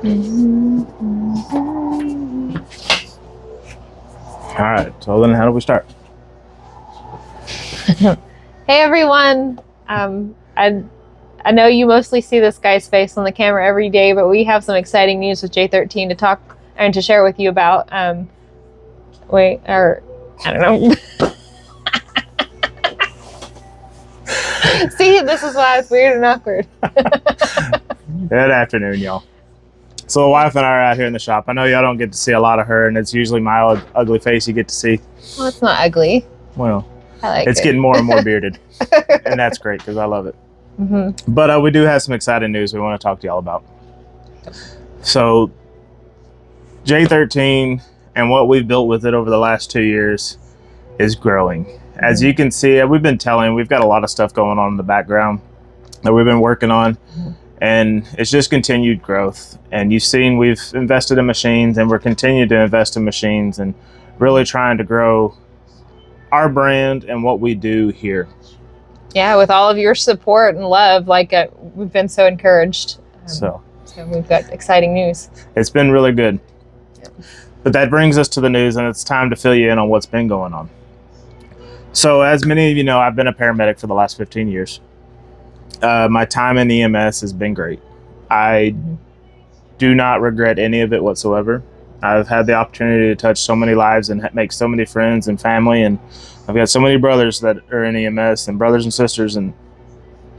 All right, so then how do we start? Hey everyone. I know you mostly see this guy's face on the camera every day, but we have some exciting news with J13 to talk and to share with you about. I don't know. See, this is why it's weird and awkward. Good afternoon, y'all. So the wife and I are out here in the shop. I know y'all don't get to see a lot of her, and it's usually my ugly face you get to see. Well, it's not ugly. Well, I like it's it. getting more and more bearded, and that's great because I love it. Mm-hmm. But we do have some exciting news we want to talk to y'all about. So J13 and what we've built with it over the last 2 years is growing. As you can see, we've got a lot of stuff going on in the background that we've been working on, and it's just continued growth. And you've seen we've invested in machines, and we're continuing to invest in machines and really trying to grow our brand and what we do here. Yeah, with all of your support and love, we've been so encouraged. So we've got exciting news. It's been really good. But that brings us to the news, and it's time to fill you in on what's been going on. So as many of you know, I've been a paramedic for the last 15 years. My time in EMS has been great. I do not regret any of it whatsoever. I've had the opportunity to touch so many lives and make so many friends and family, and I've got so many brothers that are in EMS and brothers and sisters, and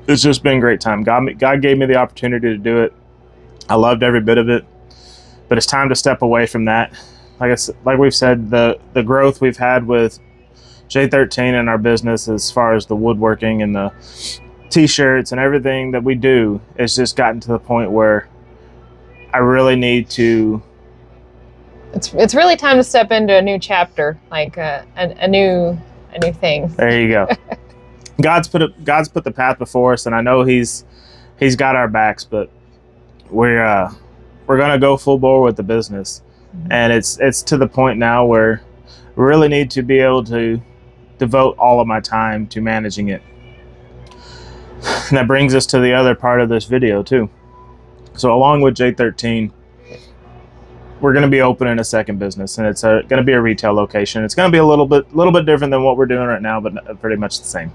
it's just been a great time. God gave me the opportunity to do it. I loved every bit of it, but it's time to step away from that. Like we've said, the growth we've had with J13 and our business as far as the woodworking and the t-shirts and everything that we do, it's just gotten to the point where I really need to. It's really time to step into a new chapter, like a new thing. There you go. God's put the path before us, and I know He's got our backs, but we're gonna go full bore with the business, and it's to the point now where we really need to be able to devote all of my time to managing it. And that brings us to the other part of this video too. So along with J13, we're going to be opening a second business, and it's going to be a retail location. It's going to be a little bit different than what we're doing right now, but pretty much the same.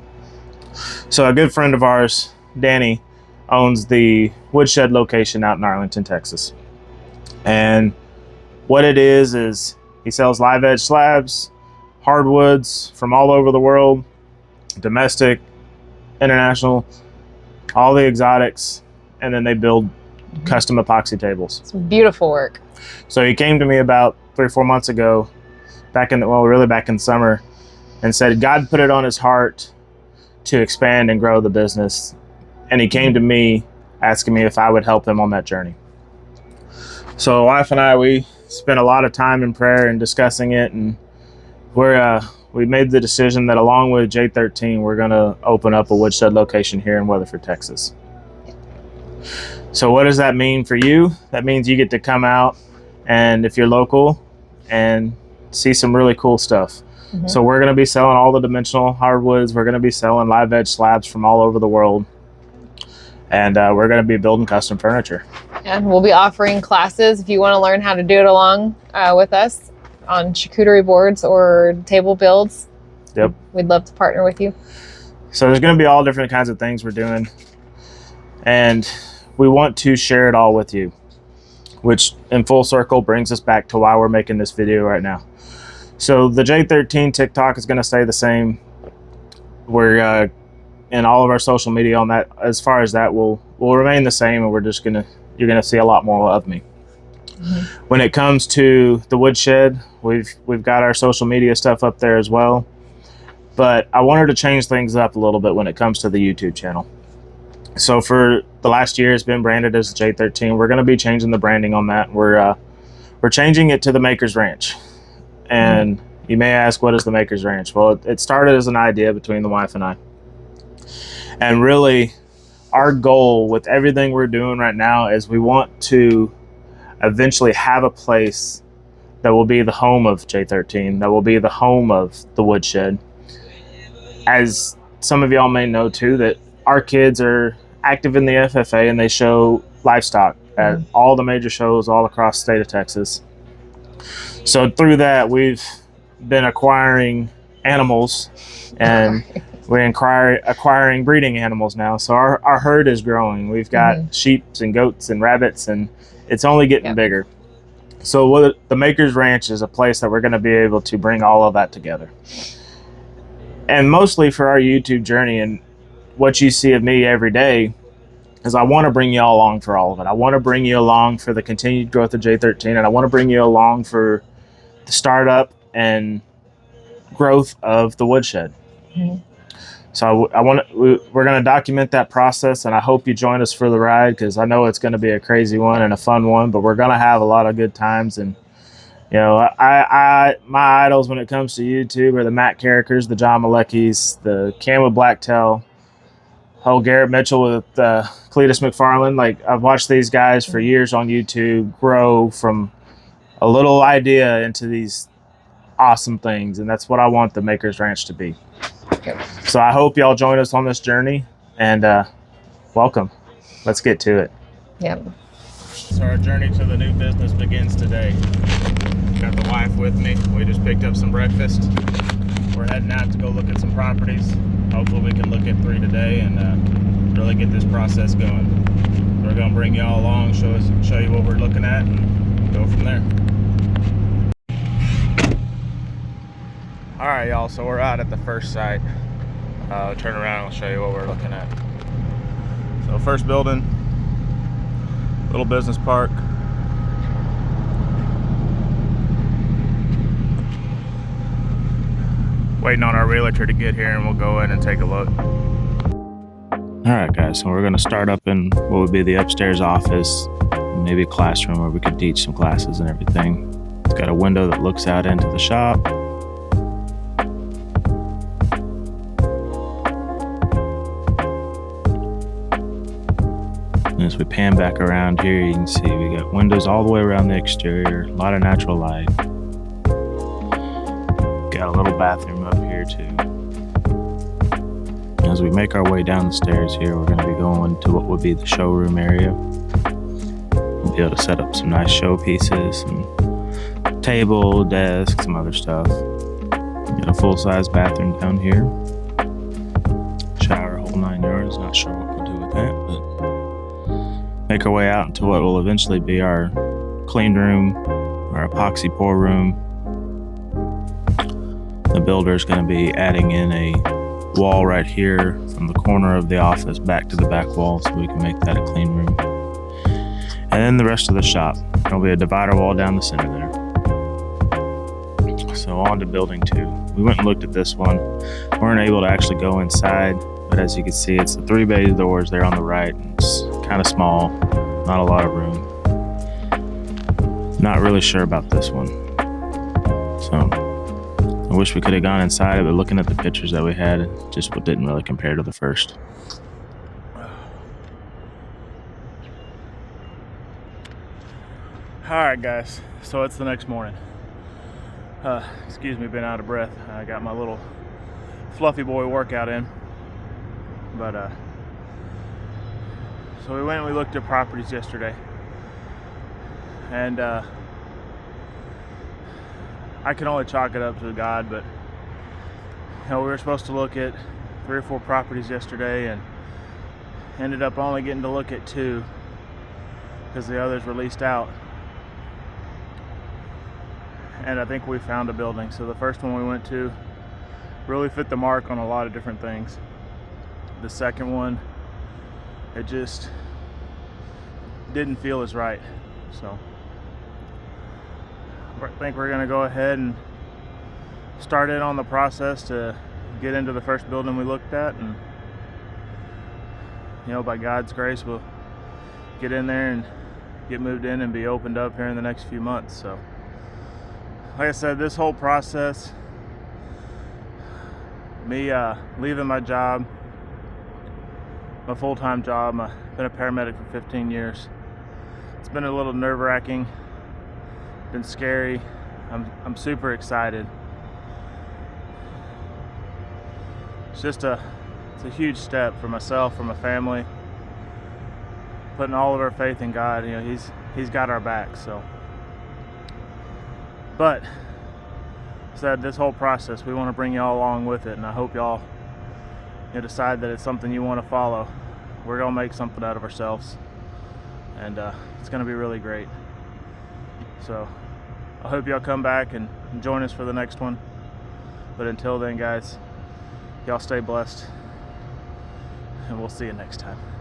So a good friend of ours, Danny, owns the Woodshed location out in Arlington, Texas. And what it is he sells live edge slabs, hardwoods from all over the world, domestic, international, all the exotics, and then they build custom epoxy tables. It's beautiful work. So he came to me about 3 or 4 months ago, back in summer, and said God put it on his heart to expand and grow the business. And he came to me asking me if I would help him on that journey. So my wife and I, we spent a lot of time in prayer and discussing it, and we made the decision that along with J13, we're going to open up a Woodshed location here in Weatherford, Texas. So what does that mean for you? That means you get to come out, and if you're local, and see some really cool stuff. So we're going to be selling all the dimensional hardwoods. We're going to be selling live edge slabs from all over the world. And we're going to be building custom furniture. And we'll be offering classes if you want to learn how to do it along with us on charcuterie boards or table builds. Yep. We'd love to partner with you. So there's going to be all different kinds of things we're doing. And we want to share it all with you, which in full circle brings us back to why we're making this video right now. So the J13 TikTok is going to stay the same. We're in all of our social media on that. As far as that will remain the same, and you're gonna see a lot more of me. When it comes to the Woodshed, we've got our social media stuff up there as well. But I wanted to change things up a little bit when it comes to the YouTube channel. So for the last year, it's been branded as J13. We're going to be changing the branding on that. We're changing it to the Maker's Ranch. And you may ask, what is the Maker's Ranch? Well, it started as an idea between the wife and I. And really, our goal with everything we're doing right now is we want to eventually have a place that will be the home of J13, that will be the home of the Woodshed. As some of y'all may know too, that our kids are active in the FFA and they show livestock at all the major shows all across the state of Texas. So through that, we've been acquiring animals, and we're acquiring breeding animals now. So our herd is growing. We've got sheep and goats and rabbits, and it's only getting bigger. So the Makers Ranch is a place that we're going to be able to bring all of that together. And mostly for our YouTube journey and what you see of me every day is I want to bring you all along for all of it. I want to bring you along for the continued growth of J13, and I want to bring you along for the startup and growth of the woodshed. So we're going to document that process, and I hope you join us for the ride, because I know it's going to be a crazy one and a fun one, but we're going to have a lot of good times. And you know, my idols when it comes to YouTube are the Matt Carrickers, the John Maleckis, the Cam with Blacktail, Garrett Mitchell with Cletus McFarland. Like, I've watched these guys for years on YouTube grow from a little idea into these awesome things, and that's what I want the Makers Ranch to be. So I hope y'all join us on this journey, and welcome. Let's get to it. Yep. So our journey to the new business begins today. Got the wife with me. We just picked up some breakfast. We're heading out to go look at some properties. Hopefully we can look at 3 today and really get this process going. We're going to bring you all along, show you what we're looking at, and go from there. All right, y'all, so we're out at the first site. Turn around and I'll show you what we're looking at. So first building, little business park. Waiting on our realtor to get here, and we'll go in and take a look. All right, guys, so we're gonna start up in what would be the upstairs office, maybe a classroom where we could teach some classes and everything. It's got a window that looks out into the shop. And as we pan back around here, you can see we got windows all the way around the exterior, a lot of natural light. Got a little bathroom up here too. As we make our way down the stairs here, we're going to be going to what would be the showroom area. We'll be able to set up some nice showpieces, some table, desk, some other stuff. Got a full-size bathroom down here. Shower, whole 9 yards. Not sure what we'll do with that, but make our way out into what will eventually be our clean room, our epoxy pour room. The builder is going to be adding in a wall right here from the corner of the office back to the back wall, so we can make that a clean room. And then the rest of the shop. There'll be a divider wall down the center there. So on to building 2. We went and looked at this one. Weren't able to actually go inside, but as you can see, it's the 3 bay doors there on the right. It's kind of small, not a lot of room. Not really sure about this one. So I wish we could have gone inside it, but looking at the pictures that we had, it just didn't really compare to the first. Alright guys, so it's the next morning. Excuse me, been out of breath. I got my little fluffy boy workout in. But so we went and we looked at properties yesterday. And I can only chalk it up to God, but you know, we were supposed to look at 3 or 4 properties yesterday and ended up only getting to look at 2 because the others were leased out. And I think we found a building. So the first one we went to really fit the mark on a lot of different things. The second one, it just didn't feel as right. So I think we're going to go ahead and start in on the process to get into the first building we looked at, and you know, by God's grace we'll get in there and get moved in and be opened up here in the next few months. So like I said, this whole process, me leaving my job, my full-time job, I've been a paramedic for 15 years. It's been a little nerve-wracking, been scary. I'm super excited. It's a huge step for myself, for my family, putting all of our faith in God. You know, He's got our back. So, but said this whole process, we want to bring y'all along with it, and I hope y'all decide that it's something you want to follow. We're gonna make something out of ourselves, and it's gonna be really great. So I hope y'all come back and join us for the next one. But until then, guys, y'all stay blessed, and we'll see you next time.